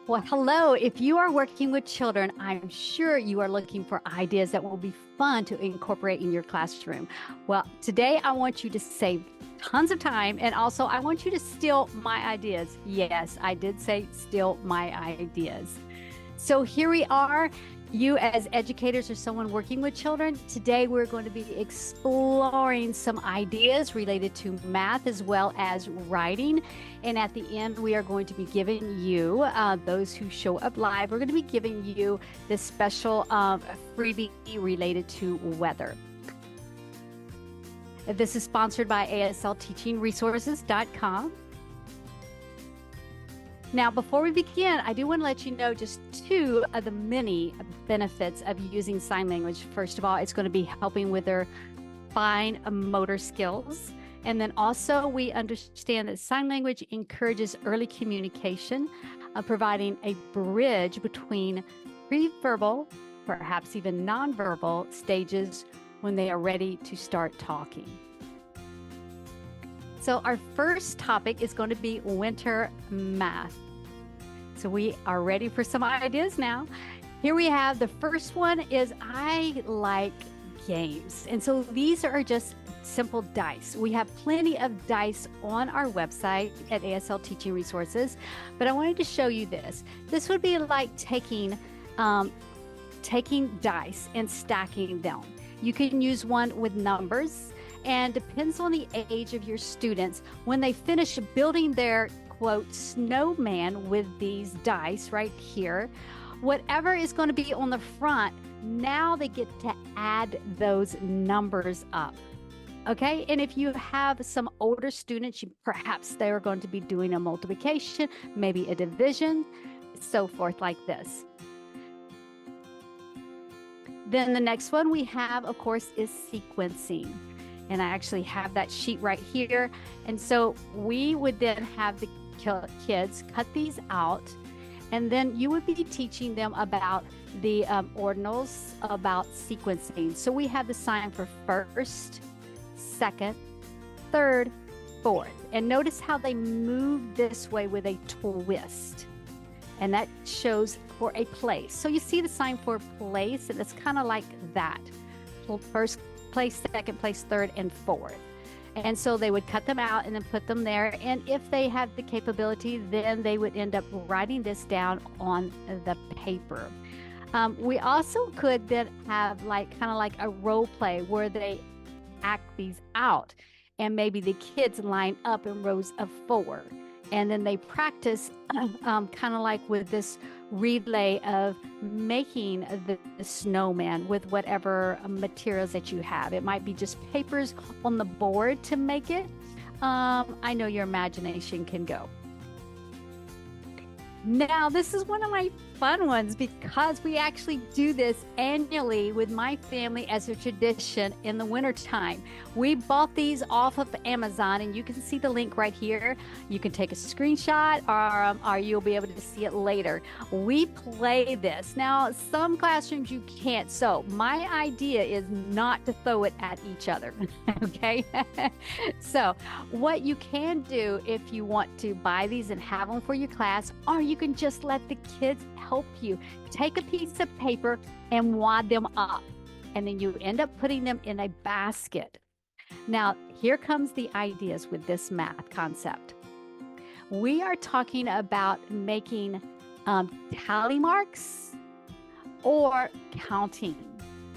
Well, hello. If you are working with children, I'm sure you are looking for ideas that will be fun to incorporate in your classroom. Well, today I want you to save tons of time, and also I want you to steal my ideas. Yes, I did say steal my ideas. So here we are. You as educators or someone working with children, today we're going to be exploring some ideas related to math as well as writing. And at the end, we are going to be giving you, those who show up live, we're going to be giving you this special freebie related to weather. This is sponsored by ASLTeachingResources.com. Now, before we begin, I do want to let you know just two of the many benefits of using sign language. First of all, it's going to be helping with their fine motor skills. And then also we understand that sign language encourages early communication, providing a bridge between pre-verbal, perhaps even nonverbal stages when they are ready to start talking. So our first topic is going to be winter math. So we are ready for some ideas now. Here we have the first one is I like games. And so these are just simple dice. We have plenty of dice on our website at ASL Teaching Resources, but I wanted to show you this. This would be like taking dice and stacking them. You can use one with numbers, and depends on the age of your students. When they finish building their, quote, snowman with these dice right here, whatever is going to be on the front, now they get to add those numbers up. Okay, and if you have some older students, perhaps they're going to be doing a multiplication, maybe a division, so forth like this. Then the next one we have, of course, is sequencing. And I actually have that sheet right here. And so we would then have the kids cut these out, and then you would be teaching them about the ordinals, about sequencing. So we have the sign for first, second, third, fourth. And notice how they move this way with a twist. And that shows for a place. So you see the sign for place, and it's kind of like that. First place, second place, third, and fourth. And so they would cut them out and then put them there. And if they have the capability, then they would end up writing this down on the paper. We also could then have kind of like a role play where they act these out. And maybe the kids line up in rows of 4. And then they practice kind of like with this relay of making the snowman with whatever materials that you have. It might be just papers on the board to make it. I know your imagination can go. Now, this is one of my fun ones because we actually do this annually with my family as a tradition in the wintertime. We bought these off of Amazon, and you can see the link right here. You can take a screenshot or you'll be able to see it later. We play this. Now, some classrooms you can't, so my idea is not to throw it at each other, okay? So what you can do if you want to buy these and have them for your class, or you can just let the kids help you. Take a piece of paper and wad them up, and then you end up putting them in a basket. Now, here comes the ideas with this math concept. We are talking about making tally marks or counting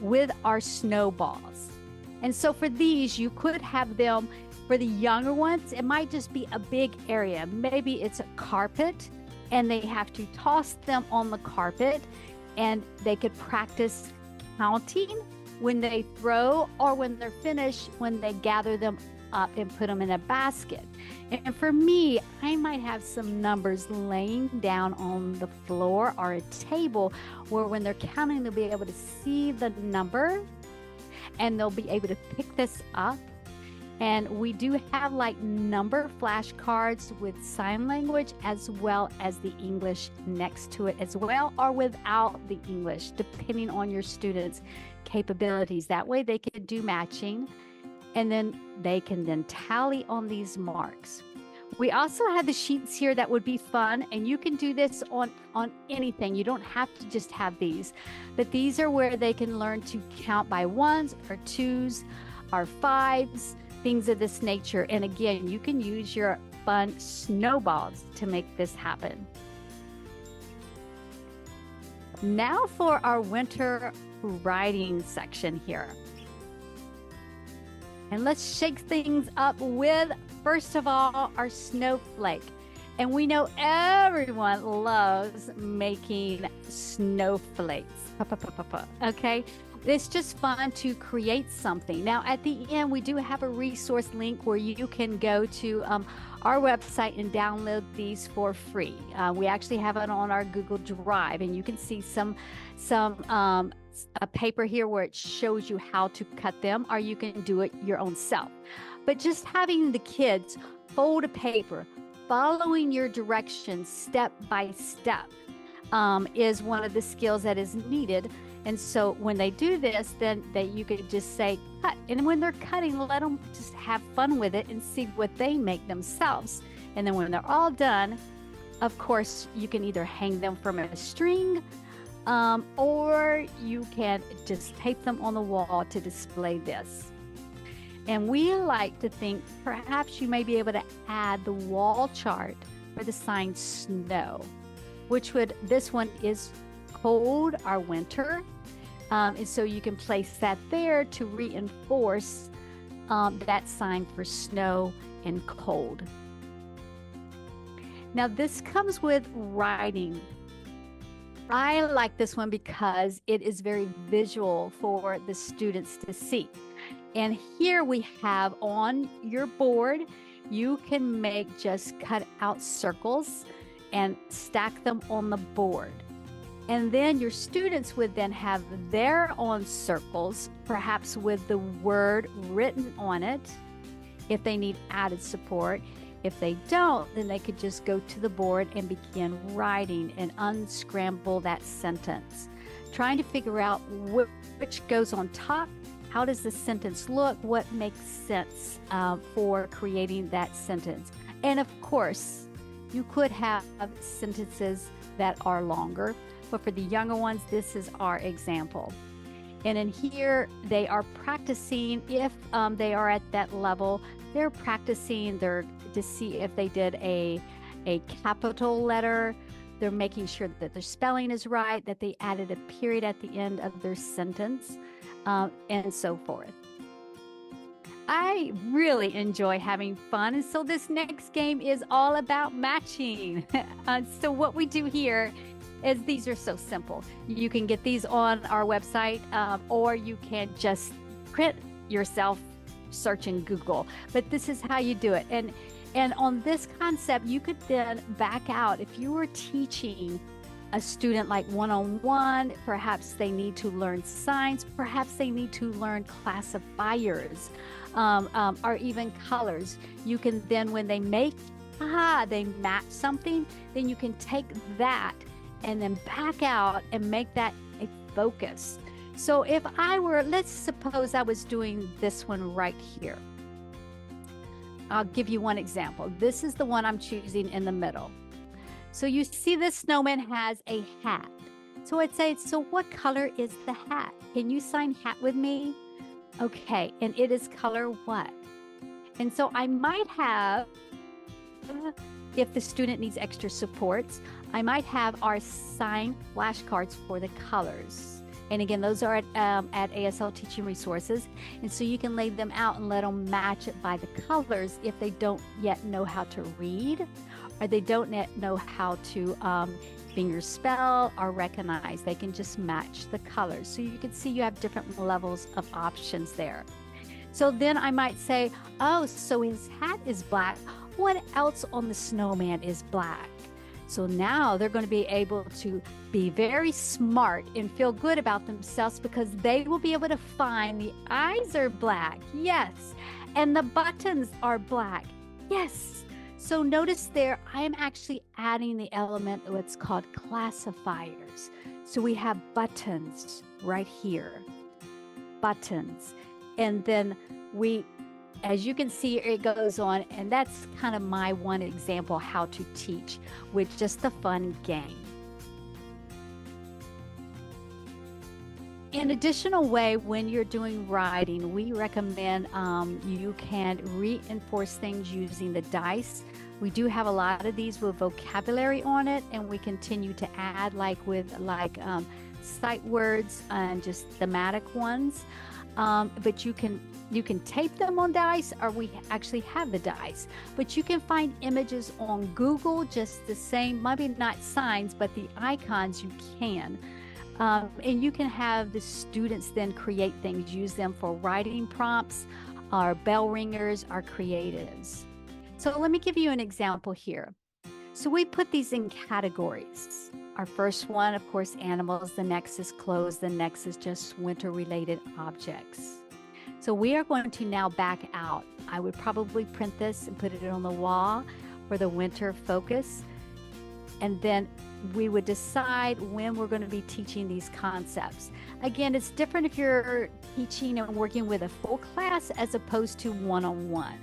with our snowballs. And so for these, you could have them, for the younger ones, it might just be a big area. Maybe it's a carpet, and they have to toss them on the carpet, and they could practice counting when they throw, or when they're finished, when they gather them up and put them in a basket. And for me, I might have some numbers laying down on the floor or a table where when they're counting, they'll be able to see the number and they'll be able to pick this up. And we do have like number flashcards with sign language as well as the English next to it as well, or without the English, depending on your students' capabilities. That way they can do matching, and then they can then tally on these marks. We also have the sheets here that would be fun, and you can do this on anything. You don't have to just have these, but these are where they can learn to count by ones or twos or fives, things of this nature. And again, you can use your fun snowballs to make this happen. Now for our winter writing section here. And let's shake things up with, first of all, our snowflake. And we know everyone loves making snowflakes. Okay? It's just fun to create something. Now, at the end, we do have a resource link where you can go to our website and download these for free. We actually have it on our Google Drive, and you can see a paper here where it shows you how to cut them, or you can do it your own self. But just having the kids fold a paper, following your directions step by step is one of the skills that is needed. And so when they do this, then you could just say, cut. And when they're cutting, let them just have fun with it and see what they make themselves. And then when they're all done, of course, you can either hang them from a string, or you can just tape them on the wall to display this. And we like to think perhaps you may be able to add the wall chart for the sign snow, this one is cold or winter. And so you can place that there to reinforce that sign for snow and cold. Now this comes with writing. I like this one because it is very visual for the students to see. And here we have on your board, you can just cut out circles and stack them on the board. And then your students would then have their own circles, perhaps with the word written on it, if they need added support. If they don't, then they could just go to the board and begin writing and unscramble that sentence, trying to figure out which goes on top. How does the sentence look? What makes sense for creating that sentence? And of course, you could have sentences that are longer, but for the younger ones, this is our example. And in here, they are practicing, if they are at that level, they're practicing to see if they did a capital letter. They're making sure that their spelling is right, that they added a period at the end of their sentence, and so forth. I really enjoy having fun, and so this next game is all about matching. So what we do here is these are so simple. You can get these on our website, or you can just print yourself, search in Google. But this is how you do it. And on this concept, you could then back out. If you were teaching a student like one-on-one, perhaps they need to learn signs, perhaps they need to learn classifiers, or even colors. You can then, when they match something, then you can take that and then back out and make that a focus. So if let's suppose I was doing this one right here. I'll give you one example. This is the one I'm choosing in the middle. So you see this snowman has a hat. So I'd say, so what color is the hat? Can you sign hat with me? Okay, and it is color what? And so I might have, if the student needs extra supports, I might have our sign flashcards for the colors. And again, those are at ASL Teaching Resources. And so you can lay them out and let them match it by the colors if they don't yet know how to read, or they don't yet know how to finger spell or recognize. They can just match the colors. So you can see you have different levels of options there. So then I might say, oh, so his hat is black. What else on the snowman is black? So now they're going to be able to be very smart and feel good about themselves because they will be able to find the eyes are black. Yes. And the buttons are black. Yes. So notice there, I am actually adding the element of what's called classifiers. So we have buttons right here. Buttons. And then we as you can see, it goes on, and that's kind of my one example how to teach with just a fun game. An additional way when you're doing writing, we recommend you can reinforce things using the dice. We do have a lot of these with vocabulary on it, and we continue to add with sight words and just thematic ones. But you can tape them on dice, or we actually have the dice. But you can find images on Google just the same, maybe not signs, but the icons you can. And you can have the students then create things, use them for writing prompts, or bell ringers, or creatives. So let me give you an example here. So we put these in categories. Our first one, of course, animals. The next is clothes. The next is just winter-related objects. So we are going to now back out. I would probably print this and put it on the wall for the winter focus. And then we would decide when we're going to be teaching these concepts. Again, it's different if you're teaching and working with a full class as opposed to one-on-one.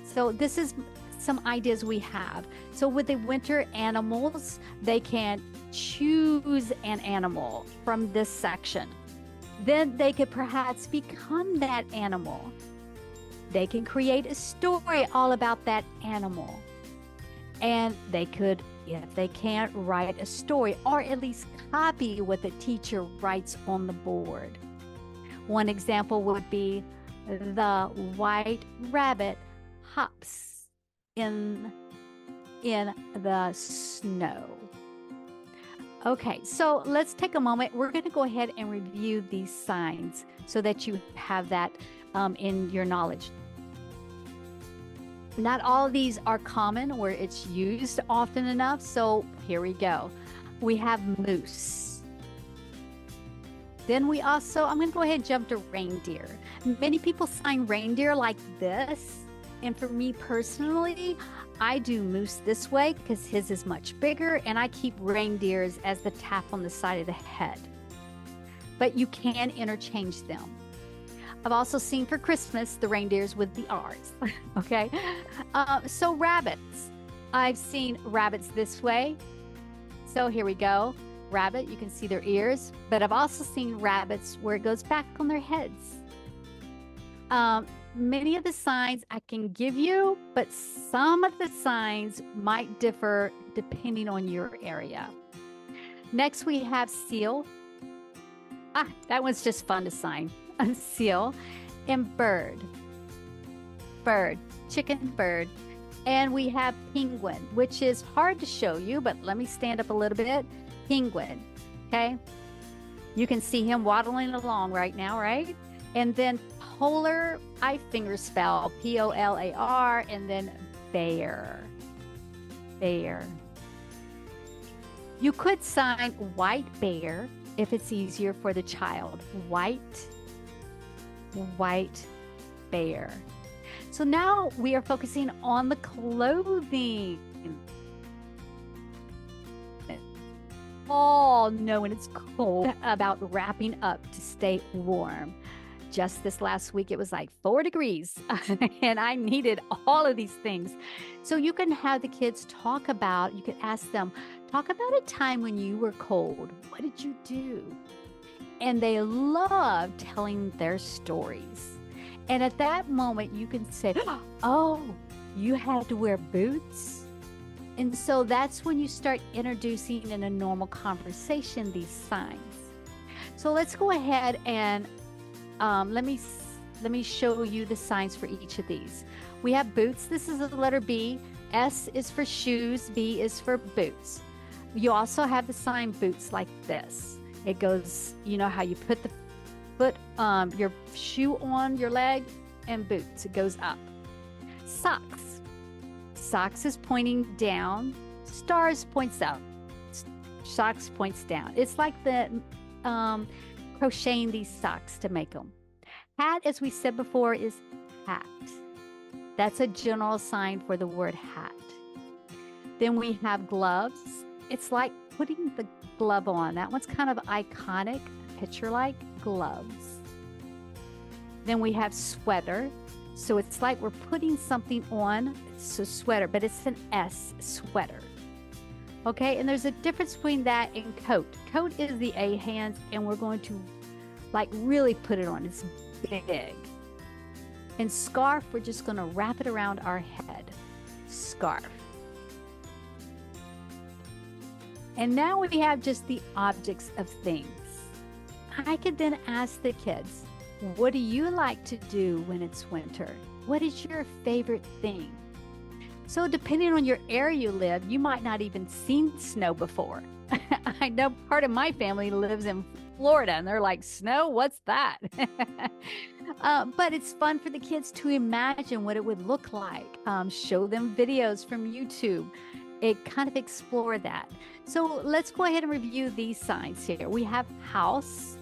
So this is some ideas we have. So with the winter animals, they can choose an animal from this section. Then they could perhaps become that animal. They can create a story all about that animal. And they could, if they can't, write a story or at least copy what the teacher writes on the board. One example would be the white rabbit hops in the snow. Okay, so let's take a moment. We're going to go ahead and review these signs so that you have that in your knowledge. Not all of these are common where it's used often enough, so here we go. We have moose. Then we also, I'm going to go ahead and jump to reindeer. Many people sign reindeer like this, and for me personally, I do moose this way because his is much bigger, and I keep reindeers as the tap on the side of the head. But you can interchange them. I've also seen for Christmas the reindeers with the R's. Okay, so rabbits. I've seen rabbits this way. So here we go. Rabbit, you can see their ears, but I've also seen rabbits where it goes back on their heads. Many of the signs I can give you, but some of the signs might differ depending on your area. Next, we have seal. That one's just fun to sign. Seal. And bird. Bird. Chicken, bird. And we have penguin, which is hard to show you, but let me stand up a little bit. Penguin. Okay. You can see him waddling along right now, right? And then polar, I finger spell, P-O-L-A-R, and then bear. Bear. You could sign white bear if it's easier for the child. White bear. So now we are focusing on the clothing. All know when it's cold about wrapping up to stay warm. Just this last week, it was like 4 degrees and I needed all of these things. So you can have the kids talk about, you can ask them, talk about a time when you were cold. What did you do? And they love telling their stories. And at that moment, you can say, oh, you had to wear boots? And so that's when you start introducing in a normal conversation these signs. So let's go ahead and let me show you the signs for each of these. We have boots. This is the letter B. S is for shoes. B is for boots. You also have the sign boots like this. It goes, you know how you put the foot, your shoe on your leg, and boots. It goes up. Socks. Socks is pointing down. Stars points up. Socks points down. It's like the crocheting these socks to make them. Hat, as we said before, is hat. That's a general sign for the word hat. Then we have gloves. It's like putting the glove on. That one's kind of iconic, picture-like gloves. Then we have sweater. So it's like we're putting something on. It's a sweater, but it's an S sweater. Okay, and there's a difference between that and coat. Coat is the A hands, and we're going to like really put it on. It's big. And scarf, we're just going to wrap it around our head. Scarf. And now we have just the objects of things. I could then ask the kids, what do you like to do when it's winter? What is your favorite thing? So depending on your area you live, you might not even seen snow before. I know part of my family lives in Florida and they're like, snow, what's that? But it's fun for the kids to imagine what it would look like. Show them videos from YouTube. It kind of explore that. So let's go ahead and review these signs here. We have house.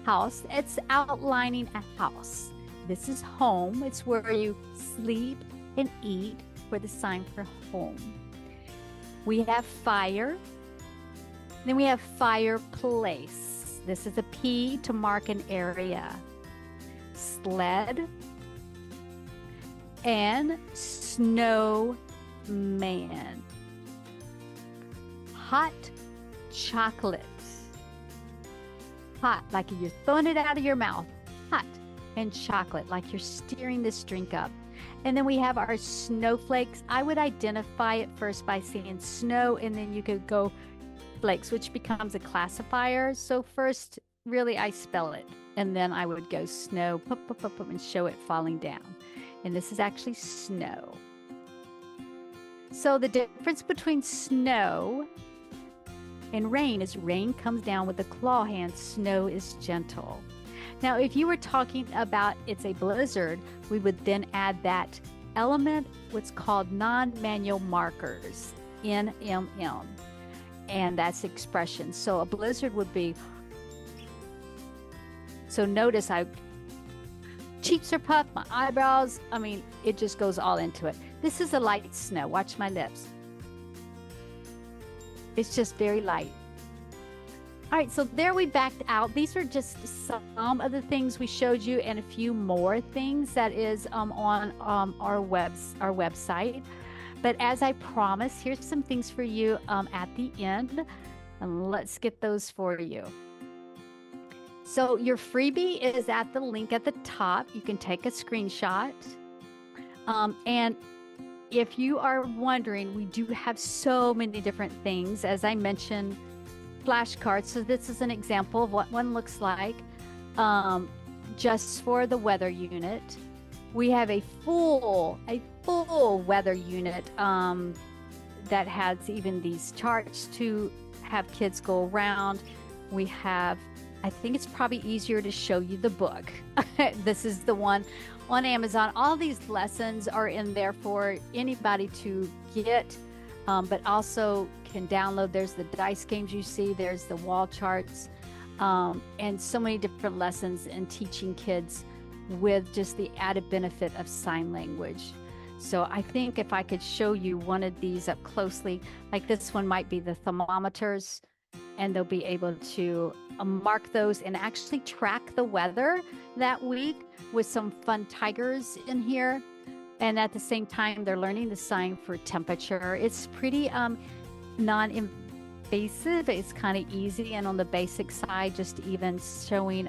House, it's outlining a house. This is home. It's where you sleep and eat, for the sign for home. We have fire. Then we have fireplace. This is a P to mark an area. Sled and snowman. Hot chocolate. Hot, like you're throwing it out of your mouth. Hot and chocolate, like you're stirring this drink up. And then we have our snowflakes. I would identify it first by saying snow, and then you could go flakes, which becomes a classifier. So first, really, I spell it, and then I would go snow, and show it falling down. And this is actually snow. So the difference between snow and rain is rain comes down with a claw hand, snow is gentle. Now, if you were talking about it's a blizzard, we would then add that element, what's called non-manual markers, NMM, and that's expression. So a blizzard would be, so notice cheeks are puffed, my eyebrows, I mean, it just goes all into it. This is a light snow. Watch my lips. It's just very light. All right, so there we backed out. These are just some of the things we showed you and a few more things that is on our website. But as I promised, here's some things for you at the end, and let's get those for you. So your freebie is at the link at the top. You can take a screenshot. And if you are wondering, we do have so many different things. As I mentioned, flashcards. So this is an example of what one looks like just for the weather unit. We have a full weather unit that has even these charts to have kids go around. We have, I think it's probably easier to show you the book. This is the one on Amazon. All these lessons are in there for anybody to get, but also can download. There's the dice games you see, there's the wall charts, and so many different lessons in teaching kids with just the added benefit of sign language. So I think if I could show you one of these up closely, like this one might be the thermometers, and they'll be able to mark those and actually track the weather that week with some fun tigers in here. And at the same time, they're learning the sign for temperature. It's pretty non-invasive. It's kind of easy, and on the basic side, just even showing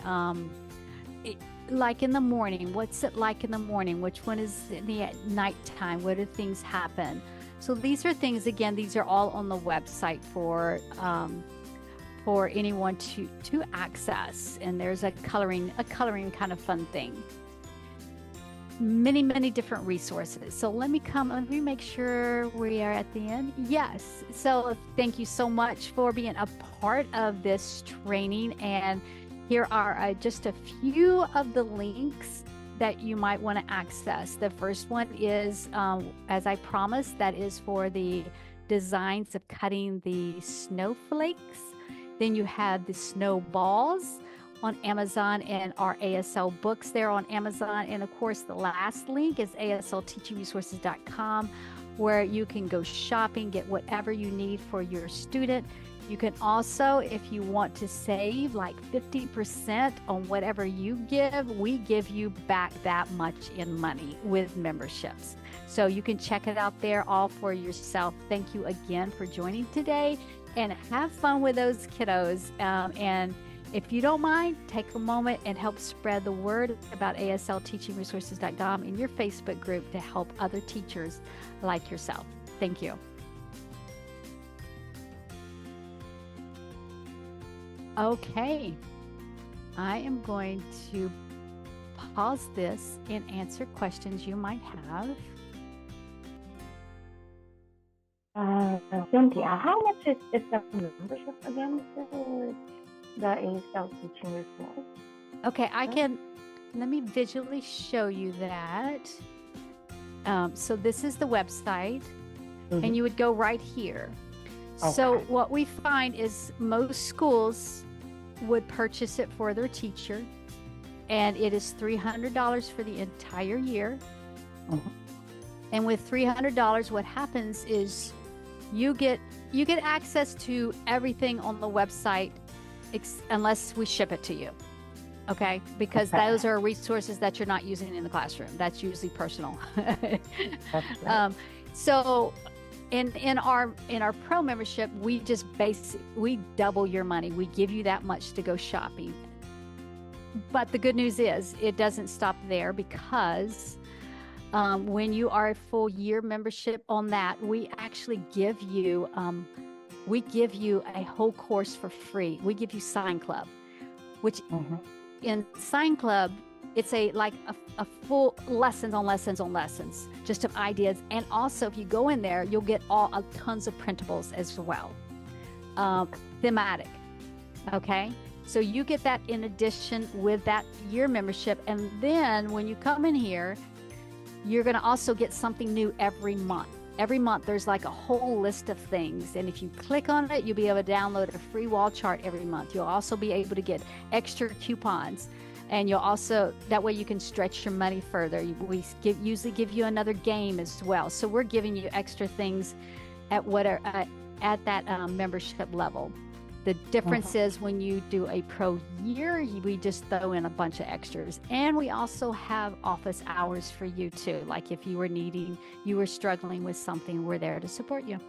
like in the morning, what's it like in the morning? Which one is in the nighttime? What do things happen? So these are things, again, these are all on the website for anyone to access. And there's a coloring kind of fun thing. Many different resources. So let me make sure we are at the end. Yes. So thank you so much for being a part of this training. And here are just a few of the links that you might want to access. The first one is, as I promised, that is for the designs of cutting the snowflakes. Then you have the snowballs on Amazon, and our ASL books there on Amazon. And of course, the last link is ASLTeachingResources.com where you can go shopping, get whatever you need for your student. You can also, if you want to save like 50% on whatever you give, we give you back that much in money with memberships. So you can check it out there all for yourself. Thank you again for joining today, and have fun with those kiddos. And if you don't mind, take a moment and help spread the word about ASLTeachingResources.com in your Facebook group to help other teachers like yourself. Thank you. Okay, I am going to pause this and answer questions you might have. Cynthia, how much is the membership again for the ASL Teaching Resource? Okay, let me visually show you that. So this is the website, and you would go right here. Okay. So what we find is most schools would purchase it for their teacher, and it is $300 for the entire year. And with $300, what happens is you get access to everything on the website, unless we ship it to you. Okay, because those are resources that you're not using in the classroom. That's usually personal. That's right. So in our pro membership, we just we double your money. We give you that much to go shopping. But the good news is it doesn't stop there, because when you are a full year membership on that, we actually give you a whole course for free. We give you Sign Club, which in Sign Club, it's a full lessons on lessons on lessons, just of ideas. And also, if you go in there, you'll get tons of printables as well, thematic. Okay, so you get that in addition with that year membership. And then when you come in here, you're going to also get something new every month. Every month, there's like a whole list of things. And if you click on it, you'll be able to download a free wall chart every month. You'll also be able to get extra coupons. And you'll also, that way you can stretch your money further. We usually give you another game as well. So we're giving you extra things at that membership level. The difference is when you do a pro year, we just throw in a bunch of extras. And we also have office hours for you too. Like if you were struggling with something, we're there to support you.